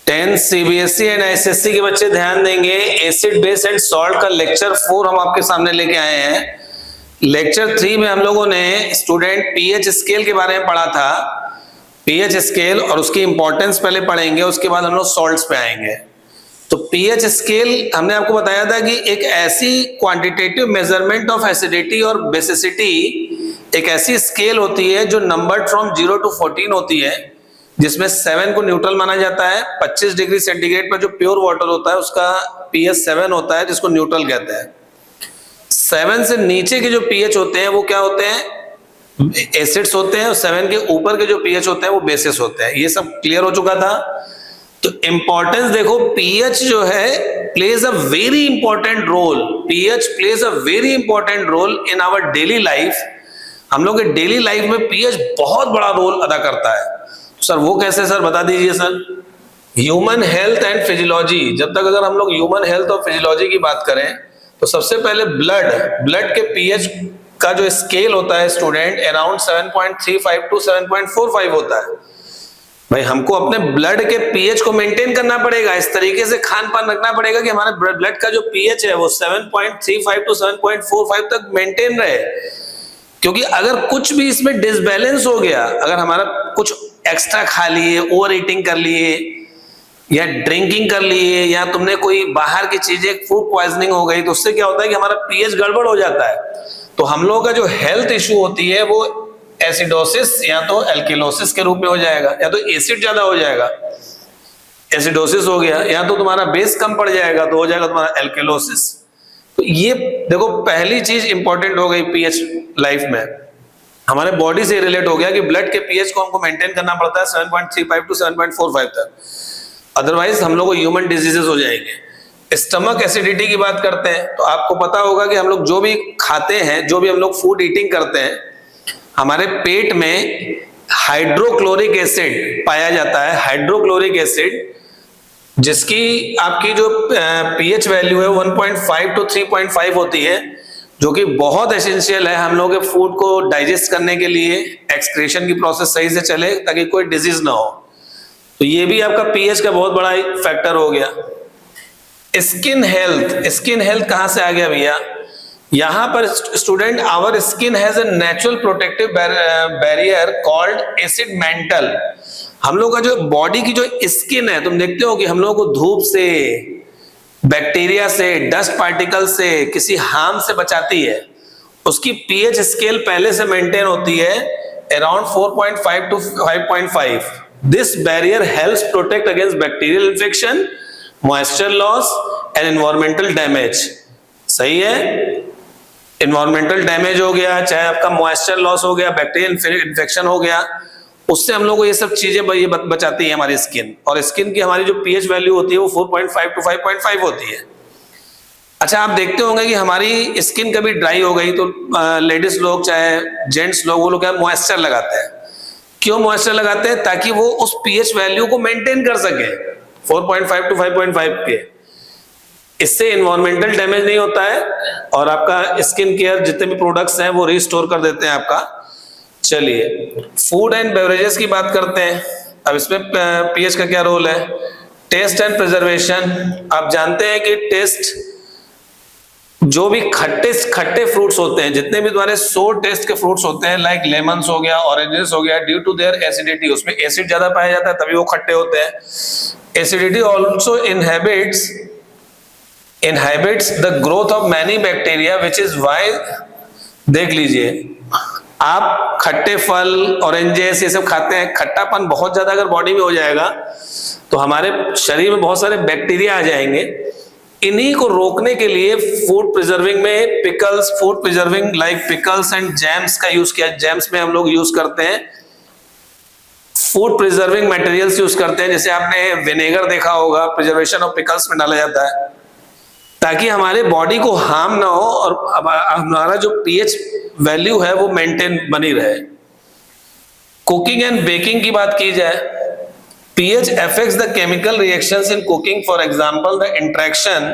10 CBSE and ICSE के बच्चे ध्यान देंगे। एसिड बेस एंड सॉल्ट का लेक्चर 4 हम आपके सामने लेके आए हैं। लेक्चर 3 में हम लोगों ने स्टूडेंट पीएच स्केल के बारे में पढ़ा था, पीएच स्केल, और उसकी इंपॉर्टेंस पहले पढ़ेंगे, उसके बाद हम लोग सॉल्ट्स पे आएंगे। तो पीएच स्केल हमने आपको बताया था कि एक ऐसी क्वांटिटेटिव मेजरमेंट ऑफ एसिडिटी और बेसिसिटी, एक ऐसी स्केल होती है जो नंबर फ्रॉम 0 to 14 होती है, जिसमें 7 को न्यूट्रल माना जाता है। 25 डिग्री सेंटीग्रेड पर जो प्योर वाटर होता है उसका पीएच 7 होता है, जिसको न्यूट्रल कहते हैं। 7 से नीचे के जो पीएच होते हैं वो क्या होते हैं? एसिड्स होते हैं, और 7 के ऊपर के जो पीएच होते हैं वो बेसिस होते हैं। ये सब क्लियर हो चुका था। तो इंपॉर्टेंस देखो, पीएच जो है plays a very important role, pH plays a very important role in our daily life. हम लोग के डेली लाइफ में पीएच बहुत बड़ा रोल अदा करता है। सर वो कैसे, सर बता दीजिए sir. Human health and physiology, जब तक अगर हम लोग ह्यूमन हेल्थ और फिजियोलॉजी की बात करें तो सबसे पहले ब्लड के पीएच का जो स्केल होता है स्टूडेंट, अराउंड 7.35 to 7.45 होता है। भाई हमको अपने ब्लड के पीएच को मेंटेन करना पड़ेगा, इस तरीके से खान पान रखना पड़ेगा कि हमारे ब्लड का जो पीएच है वो 7.35 to 7.45 तक मेंटेन रहे। क्योंकि अगर कुछ भी इसमें डिसबैलेंस हो गया, अगर हमारा कुछ एक्स्ट्रा खा लिए, ओवर ईटिंग कर लिए, या ड्रिंकिंग कर लिए, या तुमने कोई बाहर की चीजें, फूड पॉइजनिंग हो गई, तो उससे क्या होता है कि हमारा पीएच गड़बड़ हो जाता है। तो हम लोगों का जो हेल्थ इश्यू होती है वो एसिडोसिस या तो एल्किलोसिस के रूप में हो जाएगा, या तो एसिड ज्यादा हो जाएगा, एसिडोसिस हो गया, या तो तुम्हारा बेस कम पड़ जाएगा तो हो जाएगा तुम्हारा एल्किलोसिस। तो ये देखो पहली चीज इंपॉर्टेंट हो गई पीएच लाइफ में, हमारे बॉडी से रिलेट हो गया कि ब्लड के पीएच को हमको मेंटेन करना पड़ता है 7.35 to 7.45 तक, अदरवाइज हम लोग को ह्यूमन डिजीजेस हो जाएंगे। स्टमक एसिडिटी की बात करते हैं तो आपको पता होगा कि हम लोग जो भी खाते हैं, जो भी हम लोग फूड ईटिंग करते हैं, हमारे पेट में हाइड्रोक्लोरिक एसिड पाया जाता है। हाइड्रोक्लोरिक एसिड जिसकी आपकी जो पीएच वैल्यू है 1.5 to 3.5 होती है, जो कि बहुत एसेंशियल है हम लोग के फूड को डाइजेस्ट करने के लिए, एक्सक्रीशन की प्रोसेस सही से चले ताकि कोई डिजीज ना हो। तो ये भी आपका पीएच का बहुत बड़ा फैक्टर हो गया। स्किन हेल्थ कहां से आ गया भैया? यहां पर student, our skin has a natural protective barrier called acid mantle. हम लोग का जो बॉडी की जो स्किन है, तुम देखते हो कि हम लोग को धूप से, बैक्टीरिया से, डस्ट पार्टिकल से, किसी हार्म से बचाती है। उसकी पीएच स्केल पहले से मेंटेन होती है around 4.5 to 5.5। This barrier helps protect against bacterial infection, moisture loss and environmental damage. सही है, एनवायरमेंटल डैमेज हो गया, चाहे आपका मॉइस्चर लॉस हो गया, बैक्टीरियल इन्फेक्शन हो गया, उससे हम लोग को ये सब चीजें ये बचाती है हमारी स्किन। और स्किन की हमारी जो पीएच वैल्यू होती है वो 4.5 to 5.5 होती है। अच्छा, आप देखते होंगे कि हमारी स्किन कभी ड्राई हो गई तो लेडीज लोग चाहे जेंट्स लोग, वो लोग क्या मॉइस्चर लगाते हैं। क्यों मॉइस्चर लगाते हैं? ताकि वो उस पीएच वैल्यू को मेंटेन कर सके 4.5 to 5.5 के। इससे एनवायरमेंटल डैमेज नहीं होता है, और आपका स्किन केयर जितने भी प्रोडक्ट्स हैं वो रिस्टोर कर देते हैं आपका। चलिए, फूड एंड बेवरेजेस की बात करते हैं। अब इसमें पीएच का क्या रोल है? Taste and preservation. आप जानते हैं कि टेस्ट, जो भी खट्टे फ्रूट्स होते हैं, जितने भी तुम्हारे सोर टेस्ट के फ्रूट्स होते हैं, लाइक लेमन्स हो गया, ऑरेंजेस हो गया, ड्यू टू देयर एसिडिटी, उसमें एसिड ज्यादा पाया जाता है तभी वो खट्टे होते हैं। Acidity also inhibits the growth of many bacteria, which is why, देख लीजिए, आप खट्टे फल, ऑरेंजेस, ये सब खाते हैं, खट्टापन बहुत ज्यादा अगर बॉडी में हो जाएगा तो हमारे शरीर में बहुत सारे बैक्टीरिया आ जाएंगे। इन्हीं को रोकने के लिए फूड प्रिजर्विंग में pickles, food preserving like pickles and jams का यूज किया। जैम्स में हम लोग यूज करते हैं फूड प्रिजर्विंग मटेरियल्स यूज करते हैं। जैसे आपने विनेगर देखा होगा, प्रिजर्वेशन ऑफ पिकल्स में डाला जाता है ताकि हमारे बॉडी को हार्म ना हो और हमारा जो पीएच वैल्यू है वो मेंटेन बनी रहे। कुकिंग एंड बेकिंग की बात की जाए, pH affects the chemical reactions in cooking. For example, the interaction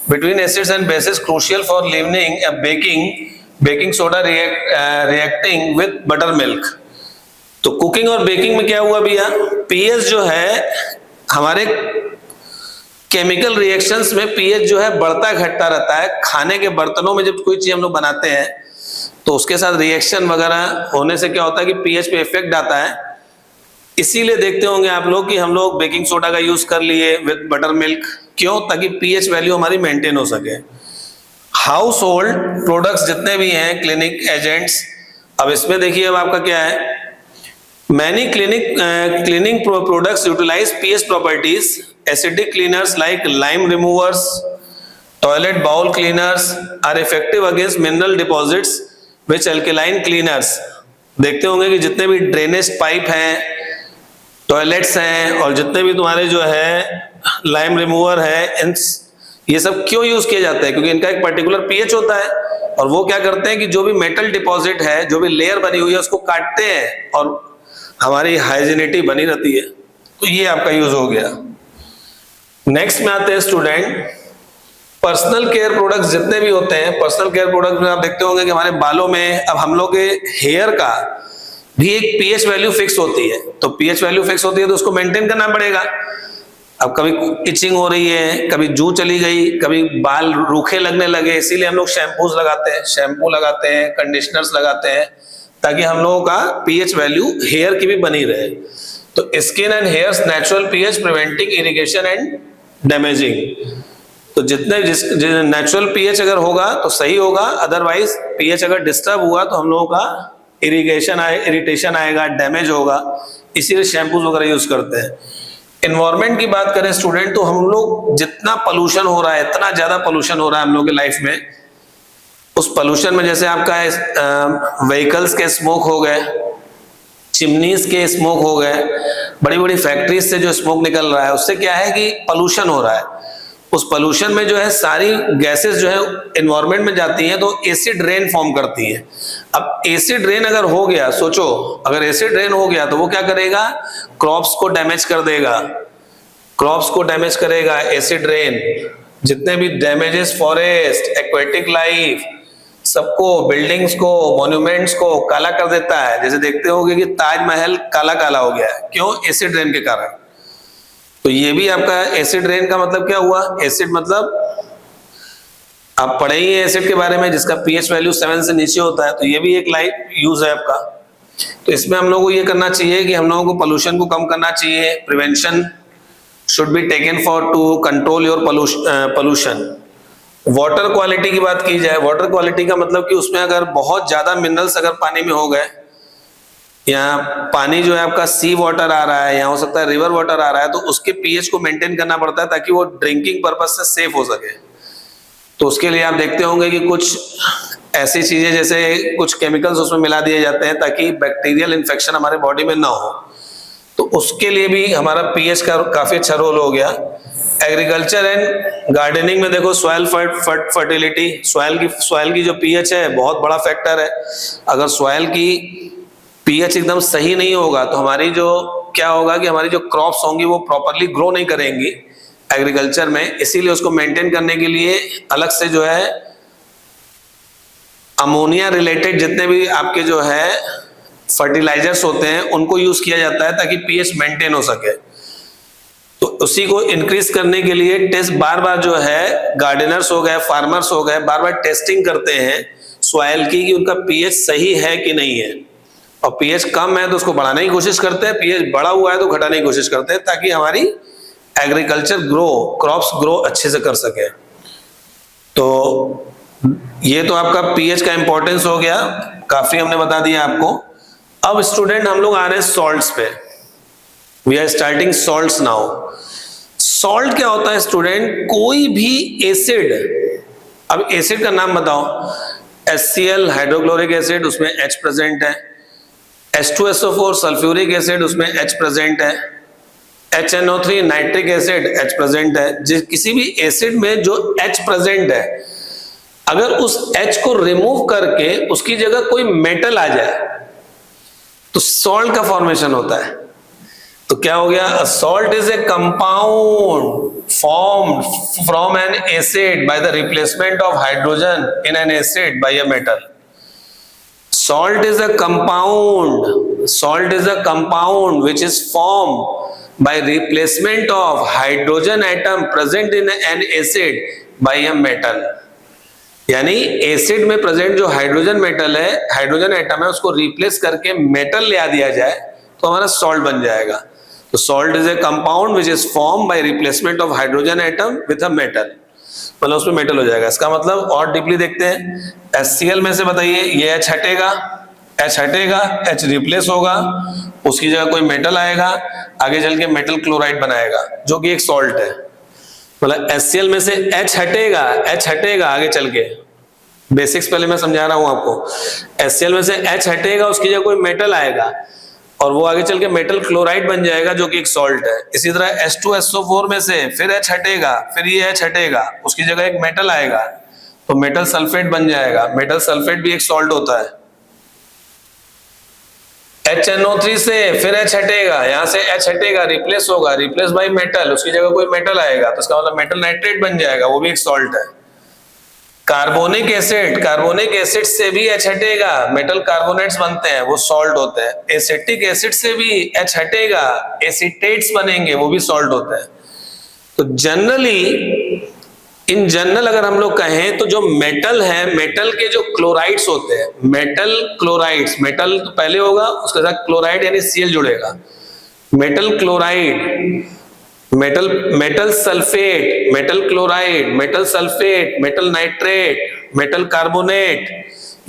between acids and bases crucial for leavening a baking soda reacting with buttermilk. तो कुकिंग और बेकिंग में क्या हुआ भैया? pH जो है हमारे केमिकल रिएक्शंस में पीएच जो है बढ़ता घटता रहता है। खाने के बर्तनों में जब कोई चीज हम लोग बनाते हैं तो उसके साथ रिएक्शन वगैरह होने से क्या होता है कि पीएच पे इफेक्ट आता है। इसीलिए देखते होंगे आप लोग कि हम लोग बेकिंग सोडा का यूज कर लिए विद बटर मिल्क, क्यों? ताकि पीएच वैल्यू हमारी मेंटेन हो सके। हाउस होल्ड प्रोडक्ट्स जितने भी हैं, क्लिनिक एजेंट्स, अब इसमें देखिए अब आपका क्या है, many cleaning products utilize pH properties. Acidic cleaners like lime removers, toilet bowl cleaners are effective against mineral deposits which alkaline cleaners. देखते होंगे कि जितने भी ड्रेनेज पाइप हैं, टॉयलेट्स हैं, और जितने भी तुम्हारे जो है लाइम रिमूवर है, ये सब क्यों यूज किए जाते हैं? क्योंकि इनका एक पर्टिकुलर पीएच होता है, और वो क्या करते हैं कि जो भी मेटल डिपॉजिट है, जो भी लेयर बनी हुई है, उसको काटते हैं और हमारी हाइजीनिटी बनी रहती है। तो ये आपका यूज हो गया। नेक्स्ट में आते हैं स्टूडेंट, पर्सनल केयर प्रोडक्ट्स जितने भी होते हैं। पर्सनल केयर प्रोडक्ट में आप देखते होंगे कि हमारे बालों में, अब हम लोग के हेयर का भी एक पीएच वैल्यू फिक्स होती है। तो पीएच वैल्यू फिक्स होती है तो उसको मेंटेन करना पड़ेगा। अब कभी इचिंग हो रही है, कभी जू चली गई, कभी बाल रूखे लगने लगे, इसीलिए हम लोग शैम्पूज लगाते हैं, शैम्पू लगाते हैं, कंडीशनर्स लगाते हैं, ताकि हम लोगों का पीएच वैल्यू हेयर की भी बनी रहे। तो skin and hairs natural pH preventing irrigation and damaging. तो जितने नेचुरल पीएच अगर होगा तो सही होगा, अदरवाइज पीएच अगर डिस्टर्ब हुआ तो हम लोगों का इरिटेशन आएगा, डैमेज होगा, इसीलिए शैम्पूज वगैरह यूज करते हैं। एनवायरमेंट की बात करें स्टूडेंट, तो हम लोग जितना पोल्यूशन हो रहा है, इतना ज्यादा पोल्यूशन हो रहा है हम लोग की लाइफ में। उस पोल्यूशन में जैसे आपका व्हीकल्स के स्मोक हो गए, चिमनीज के स्मोक हो गए, बड़ी बड़ी फैक्ट्रीज से जो स्मोक निकल रहा है, उससे क्या है कि पोल्यूशन हो रहा है। उस पोल्यूशन में जो है सारी गैसेस जो है एनवायरमेंट में जाती हैं, तो एसिड रेन फॉर्म करती है। अब एसिड रेन अगर हो गया, सोचो अगर एसिड रेन हो गया तो वो क्या करेगा? क्रॉप्स को डैमेज कर देगा, क्रॉप्स को डैमेज करेगा एसिड रेन। जितने भी डैमेजेस फॉरेस्ट, एक्वेटिक लाइफ, सबको, बिल्डिंग्स को, मॉन्यूमेंट्स को काला कर देता है। जैसे देखते होंगे कि ताजमहल काला काला हो गया है, क्यों? एसिड रेन के कारण। तो ये भी आपका एसिड रेन का मतलब क्या हुआ? एसिड मतलब आप पढ़े ही हैं एसिड के बारे में, जिसका पीएच वैल्यू 7 से नीचे होता है। तो ये भी एक लाइफ यूज है आपका। तो इसमें हम लोगों को ये करना चाहिए कि हम लोगों को पोल्यूशन को कम करना चाहिए। Prevention should be taken for to control your pollution. Water quality की बात की जाए, वाटर क्वालिटी का मतलब कि उसमें अगर बहुत ज्यादा मिनरल्स अगर पानी में हो गए, या पानी जो है आपका सी वाटर आ रहा है, या हो सकता है रिवर वाटर आ रहा है, तो उसके पीएच को मेंटेन करना पड़ता है ताकि वो ड्रिंकिंग पर्पज से सेफ हो सके। तो उसके लिए आप देखते होंगे कि कुछ ऐसी चीजें, जैसे कुछ केमिकल्स उसमें मिला दिए जाते हैं ताकि बैक्टीरियल इन्फेक्शन हमारे बॉडी में ना हो। तो उसके लिए भी हमारा पीएच का काफी अच्छा रोल हो गया। एग्रीकल्चर एंड गार्डनिंग में देखो, सॉइल फर्टिलिटी, सॉइल की जो पीएच है बहुत बड़ा फैक्टर है। अगर सॉइल की पीएच एकदम सही नहीं होगा तो हमारी जो क्या होगा कि हमारी जो क्रॉप्स होंगी वो प्रॉपरली ग्रो नहीं करेंगी एग्रीकल्चर में। इसीलिए उसको मेंटेन करने के लिए अलग से जो है अमोनिया रिलेटेड जितने भी आपके जो है फर्टिलाइजर्स होते हैं उनको यूज किया जाता है ताकि पीएच मेंटेन हो सके। तो उसी को इंक्रीज करने के लिए टेस्ट बार बार जो है गार्डनर्स हो गए, फार्मर्स हो गए, बार बार टेस्टिंग करते हैं सॉइल की कि उनका पीएच सही है कि नहीं है। और पीएच कम है तो उसको बढ़ाने की कोशिश करते हैं, पीएच बढ़ा हुआ है तो घटाने की कोशिश करते हैं, ताकि हमारी एग्रीकल्चर ग्रो, क्रॉप्स ग्रो अच्छे से कर सके। तो ये तो आपका पीएच का इंपॉर्टेंस हो गया, काफी हमने बता दिया आपको। अब स्टूडेंट हम लोग आ रहे हैं सॉल्ट्स पे। We are starting salts now. Salt क्या होता है स्टूडेंट? कोई भी एसिड, अब एसिड का नाम बताओ। HCl हाइड्रोक्लोरिक एसिड, उसमें H प्रेजेंट है। H2SO4 सल्फ्यूरिक एसिड, उसमें H प्रेजेंट है। HNO3 nitric acid, H present है। किसी भी एसिड में जो H प्रेजेंट है, अगर उस H को रिमूव करके उसकी जगह कोई मेटल आ जाए तो सॉल्ट का फॉर्मेशन होता है। तो क्या हो गया? Salt is a compound formed from N acid by the replacement of hydrogen in an acid by a metal. Salt is a compound which is formed by replacement of hydrogen atom present in an acid by a metal। यानी acid में present जो hydrogen metal है, hydrogen atom है, उसको replace करके metal ले आ दिया जाए तो हमारा सॉल्ट बन जाएगा। तो salt is a compound which is form by replacement of hydrogen atom with a metal, मतलब उसमें मेटल हो जाएगा। इसका मतलब और डीपली देखते हैं। HCl में से बताइए, ये H हटेगा, H हटेगा, H रिप्लेस होगा, उसकी जगह कोई मेटल आएगा, आगे चल के मेटल क्लोराइड बनाएगा जो कि एक सॉल्ट है। मतलब HCl में से H हटेगा आगे चल के, बेसिक्स पहले मैं समझा रहा हूं आपको। HCl में से H हटेगा, उसकी जगह कोई मेटल आएगा और वो आगे चल के मेटल क्लोराइड बन जाएगा जो कि एक सॉल्ट है। इसी तरह H2SO4 में से फिर H हटेगा, फिर ये H हटेगा, उसकी जगह एक मेटल आएगा तो मेटल सल्फेट बन जाएगा। मेटल सल्फेट भी एक सॉल्ट होता है। HNO3 से फिर H हटेगा, यहां से H हटेगा, रिप्लेस होगा, रिप्लेस बाय मेटल, उसकी जगह कोई मेटल आएगा तो इसका मतलब मेटल नाइट्रेट बन जाएगा, वो भी एक सॉल्ट है। कार्बोनिक एसिड से भी H हटेगा, मेटल कार्बोनेट्स बनते हैं, वो सॉल्ट होते हैं। एसिटिक एसिड से भी H हटेगा, एसिटेट्स बनेंगे, वो भी सॉल्ट होते हैं। तो जनरली, इन जनरल अगर हम लोग कहें तो जो मेटल है, मेटल के जो क्लोराइड्स होते हैं, मेटल क्लोराइड्स, मेटल तो पहले होगा, उसके साथ क्लोराइड यानी Cl जुड़ेगा, metal chloride, metal sulphate, metal chloride, metal sulphate, metal nitrate, metal carbonate,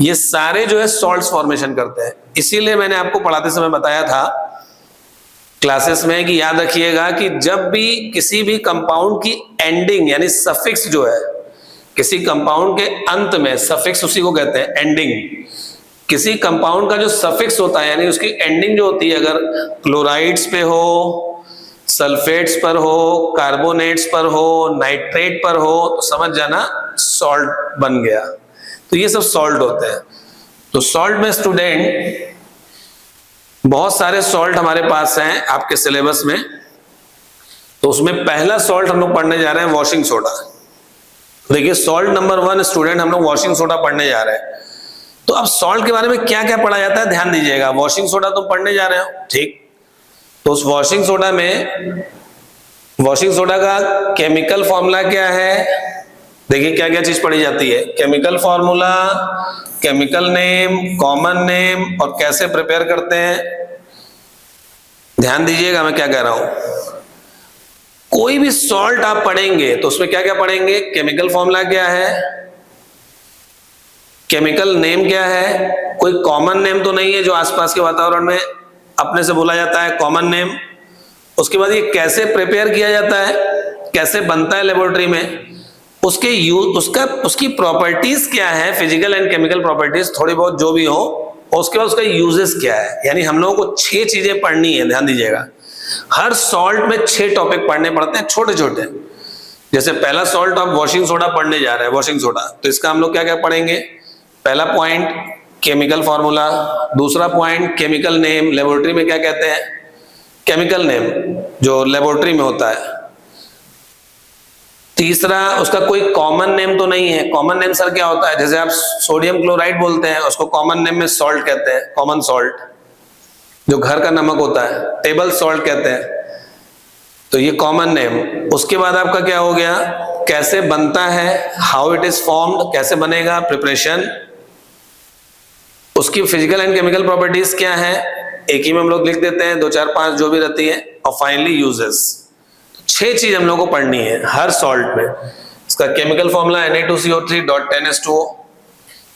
ये सारे जो है सॉल्ट्स फॉर्मेशन करते हैं। इसीलिए मैंने आपको पढ़ाते समय बताया था क्लासेस में कि याद रखिएगा कि जब भी किसी भी कंपाउंड की एंडिंग यानी सफिक्स जो है, किसी कंपाउंड के अंत में सफिक्स, उसी को कहते हैं एंडिंग। किसी कंपाउंड का जो सफिक्स होता है यानी उसकी एंडिंग जो होती है, अगर क्लोराइड्स पे हो, सल्फेट्स पर हो, कार्बोनेट्स पर हो, नाइट्रेट पर हो, तो समझ जाना सॉल्ट बन गया। तो ये सब सॉल्ट होते हैं। तो सॉल्ट में स्टूडेंट बहुत सारे सॉल्ट हमारे पास हैं आपके सिलेबस में। तो उसमें पहला सॉल्ट हम लोग पढ़ने जा रहे हैं वॉशिंग सोडा। देखिए सॉल्ट नंबर 1 स्टूडेंट हम लोग वॉशिंग सोडा पढ़ने जा रहे हैं। तो अब सॉल्ट के बारे में क्या क्या पढ़ा जाता है ध्यान दीजिएगा। वॉशिंग सोडा तुम पढ़ने जा रहे हो, ठीक। तो उस वॉशिंग सोडा में, वॉशिंग सोडा का केमिकल फॉर्मूला क्या है, देखिए क्या क्या चीज पढ़ी जाती है। Chemical formula, chemical name, common name और कैसे प्रिपेयर करते हैं। ध्यान दीजिएगा मैं क्या कह रहा हूं। कोई भी सॉल्ट आप पढ़ेंगे तो उसमें क्या क्या पढ़ेंगे, केमिकल फॉर्मूला क्या है, केमिकल नेम क्या है, कोई कॉमन नेम तो नहीं है जो आसपास के वातावरण में अपने से बोला जाता है, कॉमन नेम। उसके बाद ये कैसे प्रिपेयर किया जाता है, कैसे बनता है लेबोरेटरी में, उसके उसकी प्रॉपर्टीज क्या है, फिजिकल एंड केमिकल प्रॉपर्टीज थोड़ी बहुत जो भी हो, और उसके बाद उसका यूजेस क्या है। यानी हम लोगों को 6 चीजें पढ़नी है, ध्यान दीजिएगा। हर सॉल्ट में 6 टॉपिक पढ़ने पड़ते हैं, छोटे छोटे। जैसे पहला सॉल्ट आप वॉशिंग सोडा पढ़ने जा रहे हैं, वॉशिंग सोडा, तो इसका हम लोग क्या क्या पढ़ेंगे। पहला पॉइंट केमिकल फॉर्मूला, दूसरा पॉइंट केमिकल नेम, लेबोरेटरी में क्या कहते हैं, केमिकल नेम जो लेबोरेटरी में होता है। तीसरा उसका कोई कॉमन नेम तो नहीं है। कॉमन नेम सर क्या होता है, जैसे आप सोडियम क्लोराइड बोलते हैं, उसको कॉमन नेम में सॉल्ट कहते हैं, कॉमन सॉल्ट जो घर का नमक होता है, टेबल सॉल्ट कहते हैं। तो ये कॉमन नेम। उसके बाद आपका क्या हो गया, कैसे बनता है, हाउ इट इज फॉर्म्ड, कैसे बनेगा, प्रिपरेशन, उसकी फिजिकल एंड केमिकल प्रॉपर्टीज क्या है, एक ही में हम लोग लिख देते हैं, 2 4 5 जो भी रहती है, और फाइनली यूजेस। 6 चीज हम लोग को पढ़नी है हर सॉल्ट में। इसका chemical formula Na2CO3.10H2O,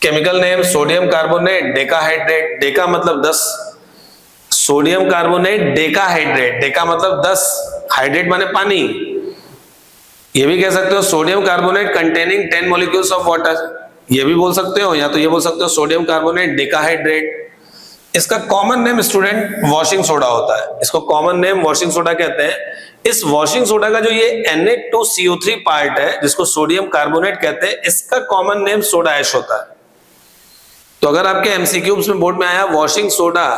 chemical name sodium carbonate decahydrate, Deka मतलब 10, सोडियम कार्बोनेट डेकाहाइड्रेट, डेका मतलब 10, हाइड्रेट माने पानी। ये भी कह सकते हो sodium carbonate containing 10 molecules of water, ये भी बोल सकते हो, या तो ये बोल सकते हो सोडियम कार्बोनेट डेकाहाइड्रेट। इसका common name student washing soda होता है, इसको कॉमन नेम वॉशिंग सोडा कहते हैं। इस वॉशिंग सोडा का जो ये Na2CO3 पार्ट है जिसको सोडियम कार्बोनेट कहते हैं, इसका कॉमन नेम सोडा ऐश होता है। तो अगर आपके एमसीक्यूज में बोर्ड में आया वॉशिंग सोडा,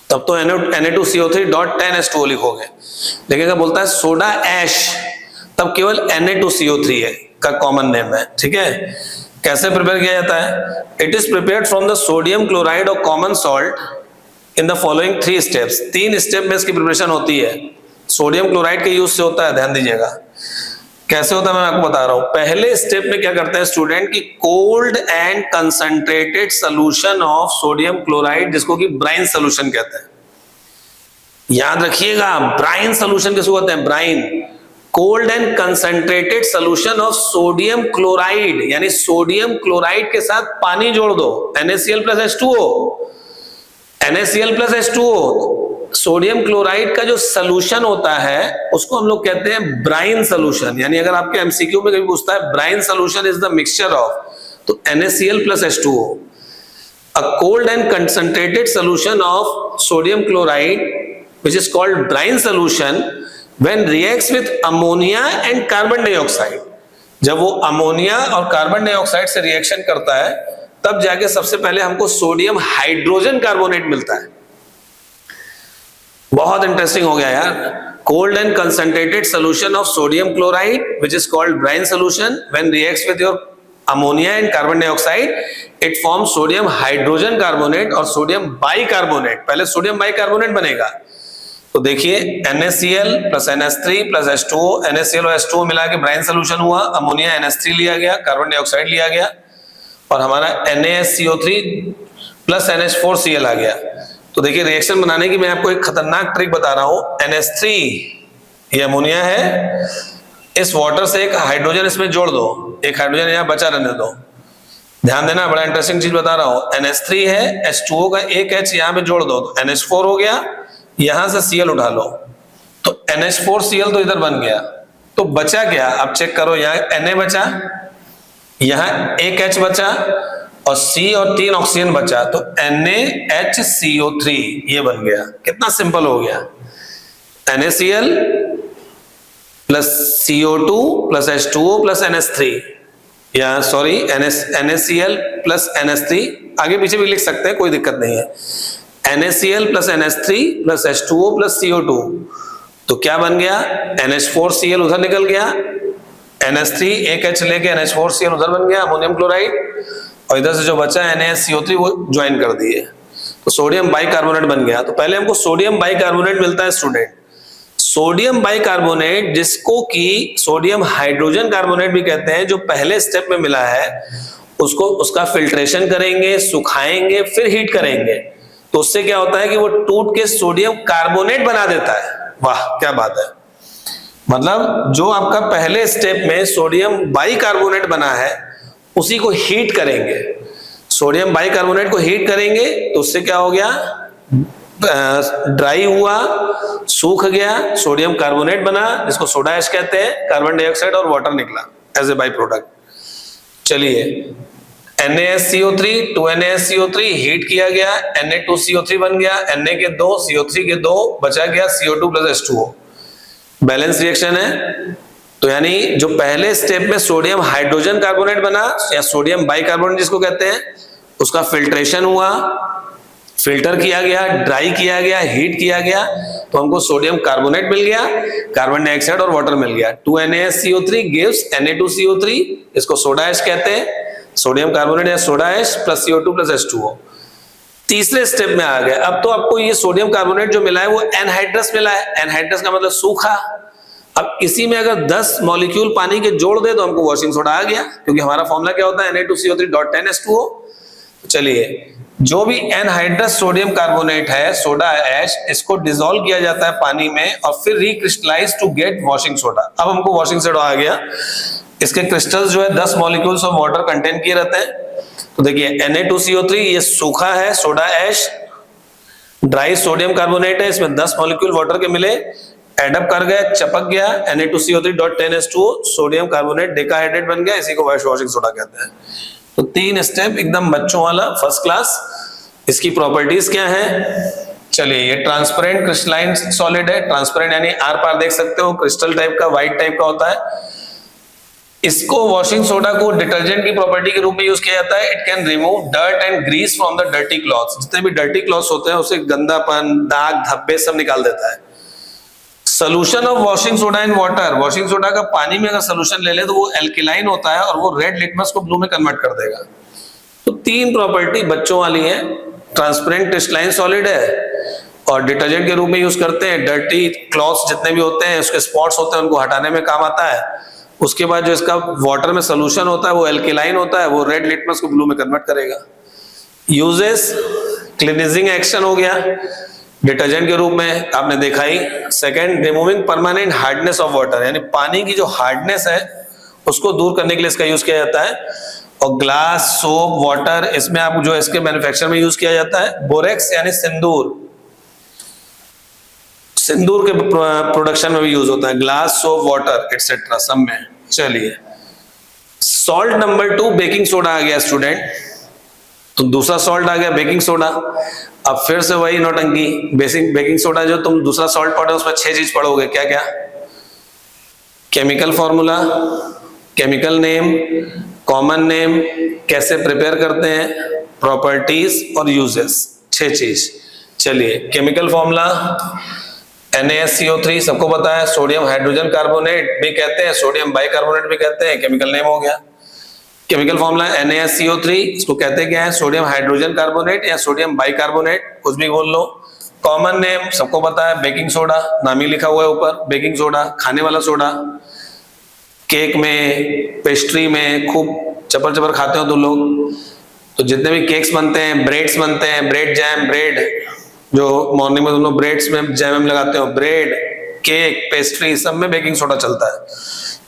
तब तो Na2CO3.10H2O लिखोगे। लेकिन अगर बोलता है सोडा ऐश, तब केवल Na2CO3 है का कॉमन नेम है, ठीक है। कैसे प्रिपेयर किया जाता है, it is prepared from the sodium chloride or common salt in the following 3 steps. 3 step में इसकी प्रिपरेशन होती है। सोडियम क्लोराइड के यूज से होता है, ध्यान दीजिएगा कैसे होता है मैं आपको बता रहा हूं। पहले स्टेप में क्या करते हैं स्टूडेंट की cold and concentrated solution of sodium chloride, जिसको कि ब्राइन सोल्यूशन कहते हैं। याद रखिएगा ब्राइन सोल्यूशन किसको कहते हैं, brine. Cold and concentrated solution of sodium chloride, यानी सोडियम क्लोराइड के साथ पानी जोड़ दो, NaCl plus H2O। NaCl plus H2O, sodium chloride का जो सोल्यूशन होता है उसको हम लोग कहते हैं ब्राइन सोल्यूशन। यानी अगर आपके एमसीक्यू में कभी पूछता है brine solution is the mixture of, तो NaCl plus H2O। A cold and concentrated solution of sodium chloride, which is called brine solution, when reacts with ammonia and carbon dioxide। जब वो अमोनिया और carbon dioxide से reaction करता है तब जाके सबसे पहले हमको सोडियम हाइड्रोजन कार्बोनेट मिलता है। बहुत इंटरेस्टिंग हो गया यार। Cold and concentrated solution of sodium chloride which is called brine solution, when reacts with your ammonia and carbon dioxide it forms sodium hydrogen carbonate और सोडियम बाइकार्बोनेट। पहले sodium bicarbonate बनेगा, तो देखिए NaCl plus NH3 plus H2O, NaCl और H2O मिला के brine solution हुआ, ammonia NH3 लिया गया, कार्बन डाइऑक्साइड लिया गया और हमारा NaSCO3 plus NH4Cl आ गया। तो देखिए रिएक्शन बनाने की मैं आपको एक खतरनाक ट्रिक बता रहा हूं। NH3 ये अमोनिया है, इस वाटर से एक हाइड्रोजन इसमें जोड़ दो, एक हाइड्रोजन यहां बचा रहने दो। ध्यान देना, बड़ा इंटरेस्टिंग चीज बता रहा हूं। NH3 है, H2O का एक H यहां पे जोड़ दो, तो NH4 हो गया, यहां से Cl उठा लो, तो NH4Cl तो इधर बन गया। तो बचा क्या, अब चेक करो, यहाँ Na बचा, यहाँ एक H बचा और C और 3 ऑक्सीजन बचा, तो NaHCO3 ये बन गया। कितना सिंपल हो गया, NaCl plus CO2 plus H2O plus NH3, या सॉरी NaCl प्लस NH3, आगे पीछे भी लिख सकते हैं, कोई दिक्कत नहीं है। NaCl plus NH3 plus H2O plus CO2, तो क्या बन गया, NH4Cl उधर निकल गया, NH3 एक H लेके NH4Cl उधर बन गया अमोनियम क्लोराइड, और इधर से जो बचा NaCO3 वो ज्वाइन कर दिए, तो सोडियम बाइकार्बोनेट बन गया। तो पहले हमको सोडियम बाइकार्बोनेट मिलता है स्टूडेंट। सोडियम बाइकार्बोनेट, जिसको कि सोडियम हाइड्रोजन कार्बोनेट भी कहते हैं, जो पहले स्टेप में मिला है उसको उसका फिल्ट्रेशन करेंगे, सुखाएंगे, फिर हीट करेंगे, तो उससे क्या होता है कि वो टूट के सोडियम कार्बोनेट बना देता है। वाह क्या बात है, मतलब जो आपका पहले स्टेप में सोडियम बाइकार्बोनेट बना है उसी को हीट करेंगे, सोडियम बाइकार्बोनेट को हीट करेंगे, तो उससे क्या हो गया, ड्राई हुआ, सूख गया, सोडियम कार्बोनेट बना, जिसको सोडा ऐश कहते हैं, कार्बन डाइऑक्साइड और वाटर निकला एज ए बाई प्रोडक्ट। चलिए NaSCO3 2NaSCO3 हीट किया गया, Na2CO3 बन गया, Na के 2 CO3 के 2 बचा गया CO2 plus H2O, balance reaction है। तो यानी जो पहले स्टेप में सोडियम हाइड्रोजन कार्बोनेट बना या सोडियम बाइकार्बोनेट जिसको कहते हैं, उसका फिल्ट्रेशन हुआ, फिल्टर किया गया, ड्राई किया गया, हीट किया गया, तो हमको सोडियम कार्बोनेट मिल गया, कार्बन डाइऑक्साइड और वाटर मिल गया। 2NaSCO3 गिव्स Na2CO3, इसको सोडा ऐश कहते हैं, सोडियम कार्बोनेट या soda ash plus CO2 plus H2O। तीसरे स्टेप में आ गए। अब तो आपको ये सोडियम कार्बोनेट जो मिला है वो एनहाइड्रस मिला है, एनहाइड्रस का मतलब सूखा। अब इसी में अगर 10 मॉलिक्यूल पानी के जोड़ दे तो हमको वॉशिंग सोडा आ गया, क्योंकि हमारा फॉर्मूला क्या होता है Na2CO3.10H2O। चलिए जो भी एनहाइड्रस सोडियम कार्बोनेट है, सोडा ऐश, इसको डिसॉल्व किया जाता है पानी में और फिर recrystallise to get washing soda. अब हमको वॉशिंग सोडा आ गया। इसके क्रिस्टल्स जो है 10 मॉलिक्यूल्स ऑफ वाटर कंटेन किए रहते हैं। तो देखिए Na2CO3 ये सूखा है, soda ash, dry sodium carbonate है, इसमें 10 मॉलिक्यूल वाटर के मिले, एडअप कर गए, चपक गया, Na2CO3.10H2O, सोडियम कार्बोनेट डेकाहाइड्रेट बन गया, इसी को वॉशिंग सोडा कहते हैं। तो 3 स्टेप एकदम बच्चों वाला फर्स्ट क्लास। इसकी प्रॉपर्टीज क्या है, चलिए ये ट्रांसपेरेंट क्रिस्टलाइन सॉलिड है, ट्रांसपेरेंट यानी आर पार देख सकते हो, क्रिस्टल टाइप का, व्हाइट टाइप का होता है। इसको वॉशिंग सोडा को डिटर्जेंट की प्रॉपर्टी के रूप में यूज किया जाता है। It can remove dirt and grease from the dirty clothes, जितने भी डर्टी क्लॉथ्स होते हैं उसे गंदापन, दाग, धब्बे सब निकाल देता है। Solution of washing soda in water, washing soda का पानी में अगर सोल्यूशन ले ले तो वो एल्किलाइन होता है और वो रेड लिटमस को ब्लू में कन्वर्ट कर देगा। तो 3 प्रॉपर्टी बच्चों वाली है, ट्रांसपेरेंट क्रिस्टलाइन सॉलिड है, और डिटर्जेंट के रूप में यूज करते हैं। डर्टी क्लॉथ्स जितने भी होते हैं, उसके स्पॉट्स होते हैं, उनको हटाने में काम आता है। उसके बाद जो इसका वाटर में सोल्यूशन होता है वो एल्केलाइन होता है, वो रेड लिटमस को ब्लू में कन्वर्ट करेगा। यूजेस, क्लीनिजिंग एक्शन हो गया डिटर्जेंट के रूप में, आपने देखा ही। Second, removing permanent hardness of water, यानी पानी की जो हार्डनेस है उसको दूर करने के लिए इसका यूज किया जाता है। और ग्लास, सोप, वाटर, इसमें आप जो इसके मैन्युफैक्चर में यूज किया जाता है। बोरेक्स यानी सिंदूर, सिंदूर के प्रोडक्शन में भी यूज होता है। ग्लास, सोप, वाटर एक्सेट्रा सब में। चलिए, सॉल्ट नंबर 2 बेकिंग सोडा आ गया स्टूडेंट। तो दूसरा सॉल्ट आ गया बेकिंग सोडा। अब फिर से वही नौटंकी, बेसिक बेकिंग सोडा जो तुम दूसरा सॉल्ट पढ़ो उसमें 6 चीज पढ़ोगे। क्या क्या? Chemical formula, chemical name, common name, कैसे प्रिपेयर करते हैं, प्रॉपर्टीज और यूजेस, 6 चीज। चलिए, केमिकल फॉर्मूला NaSCO3 सबको पता है, सोडियम हाइड्रोजन कार्बोनेट भी कहते हैं, सोडियम बाइकार्बोनेट भी कहते हैं, केमिकल नेम हो गया। केमिकल फॉर्मूला NaSCO3, इसको कहते क्या है? सोडियम हाइड्रोजन कार्बोनेट या सोडियम बाइकार्बोनेट, कुछ भी बोल लो। कॉमन नेम सबको पता है, बेकिंग सोडा, नाम ही लिखा हुआ है ऊपर, बेकिंग सोडा, खाने वाला सोडा। केक में, पेस्ट्री में खूब चपर चपर खाते हो तुम लोग, तो जितने भी केक्स बनते हैं, ब्रेड्स बनते हैं, ब्रेड जैम, ब्रेड जो मॉर्निंग में तुम लोग ब्रेड्स में जैम लगाते हो, ब्रेड, केक, पेस्ट्री, सब में बेकिंग सोडा चलता है,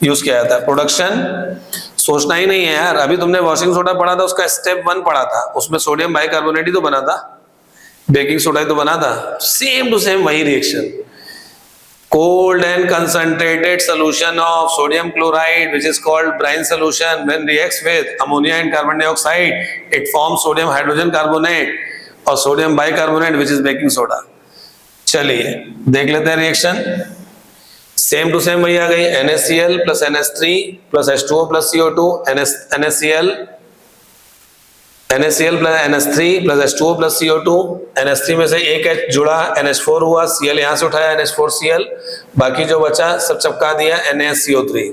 यूज किया जाता है। प्रोडक्शन सोचना ही नहीं है यार, अभी तुमने वॉशिंग सोडा पढ़ा था, उसका स्टेप 1 पढ़ा था, उसमें सोडियम बाइकार्बोनेट ही तो बना था, बेकिंग सोडा ही तो बना था। सेम टू सेम वही reaction. Cold and concentrated solution of sodium chloride, which is called brine solution, when reacts with ammonia and carbon dioxide, it forms sodium hydrogen carbonate और sodium bicarbonate, which is baking soda। चलिए देख लेते हैं reaction. Same to same वही आ गई, NaCl plus NH3 plus H2O plus CO2, NaCl plus NH3 plus H2O plus CO2, NH3 में से एक H जुड़ा, NH4 हुआ, Cl यहां से उठाया, NH4Cl, बाकी जो बचा सब चपका दिया, NaSCO3।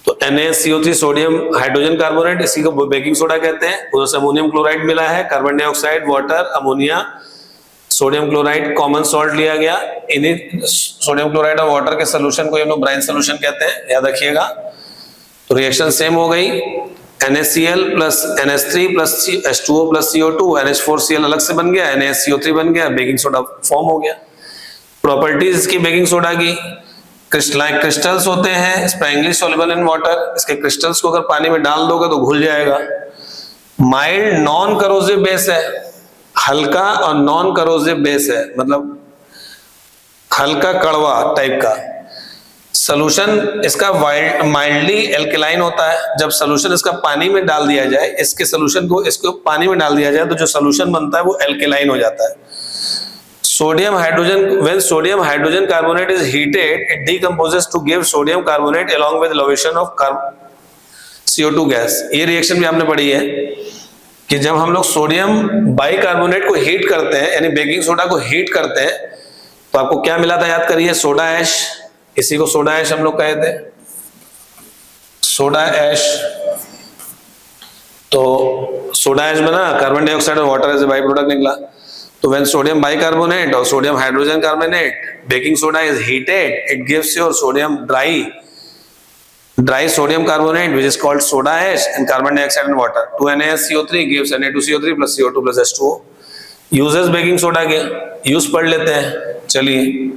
तो NaSCO3 सोडियम हाइड्रोजन कार्बोनेट, इसी को बेकिंग सोडा कहते हैं। उधर से अमोनियम क्लोराइड मिला है, carbon dioxide, water, ammonia, sodium chloride, common salt लिया गया। इन्हीं सोडियम क्लोराइड और वाटर के सोल्यूशन को हम लोग ब्राइन सोल्यूशन कहते हैं, याद रखिएगा। तो रिएक्शन सेम हो गई, NaCl plus NH3 plus H2O plus CO2, NH4Cl अलग से बन गया, NaSCO3 बन गया, बेकिंग सोडा फॉर्म हो गया। प्रॉपर्टीज इसकी बेकिंग सोडा की, क्रिस्टल्स होते हैं स्प्रैंगली सॉल्युबल इन वाटर, इसके क्रिस्टल्स को अगर पानी में डाल दोगे तो घुल जाएगा। माइल्ड नॉन करोसिव बेस है, हल्का और नॉन करोसिव बेस है, मतलब हल्का कड़वा टाइप का। सोल्यूशन इसका माइल्डली एल्केलाइन होता है। जब सोल्यूशन इसका पानी में डाल दिया जाए, इसके सोल्यूशन को इसको पानी में डाल दिया जाए तो जो सोल्यूशन बनता है वो एल्केलाइन हो जाता है। Sodium hydrogen, when sodium hydrogen carbonate is heated, it decomposes to give sodium carbonate along with elevation of CO2 gas. ये रिएक्शन भी आपने पढ़ी है कि जब हम लोग सोडियम बाइकार्बोनेट को हीट करते हैं, यानी बेकिंग सोडा को हीट करते हैं, तो आपको क्या मिला था याद करिए, सोडा ऐश। इसी को सोडा ऐश हम लोग कहते हैं, सोडा ऐश। तो सोडा ऐश बना, कार्बन डाइऑक्साइड और water as a by product निकला। तो व्हेन सोडियम बाइकार्बोनेट और sodium hydrogen carbonate, baking soda is heated, it gives your sodium dry sodium carbonate, which is called soda ash, and carbon dioxide and water. 2NaSCO3 gives Na2CO3 plus CO2 plus H2O। Uses baking soda के, use पढ़ लेते हैं। चलिए,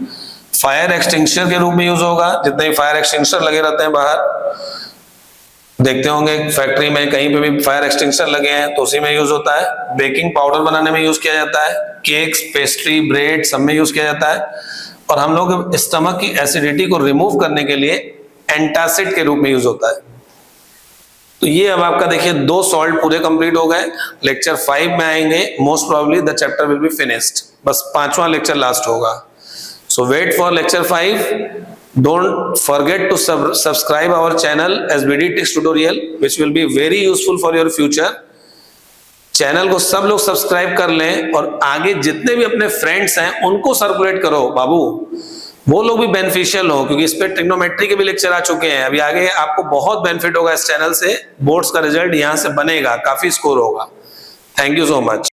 fire extinguisher के रूप में use होगा। जितने भी फायर एक्सटिंग्विशर लगे रहते हैं बाहर, देखते होंगे फैक्ट्री में कहीं पे भी फायर एक्सटिंग्विशर लगे हैं तो उसी में यूज होता है। बेकिंग पाउडर बनाने में यूज किया जाता है, केक्स, पेस्ट्री, ब्रेड सब में यूज किया जाता है। और हम लोग स्टमक की एसिडिटी को रिमूव करने के लिए एंटासिड के रूप में यूज होता है। तो ये अब आपका देखिए 2 सॉल्ट पूरे कंप्लीट हो गए। लेक्चर 5 में आएंगे, most probably the chapter will be finished, बस 5वां लेक्चर लास्ट होगा। So wait for lecture 5। Don't forget to subscribe our channel SBD tricks tutorial, which will be very useful for your future. Channel को सब लोग subscribe कर लें और आगे जितने भी अपने फ्रेंड्स हैं उनको सर्कुलेट करो बाबू, वो लोग भी बेनिफिशियल हो, क्योंकि इस पे ट्रिग्नोमेट्री के भी लेक्चर आ चुके हैं। अभी आगे आपको बहुत बेनिफिट होगा इस चैनल से, बोर्ड्स का रिजल्ट यहां से बनेगा, काफी स्कोर होगा। Thank you so much.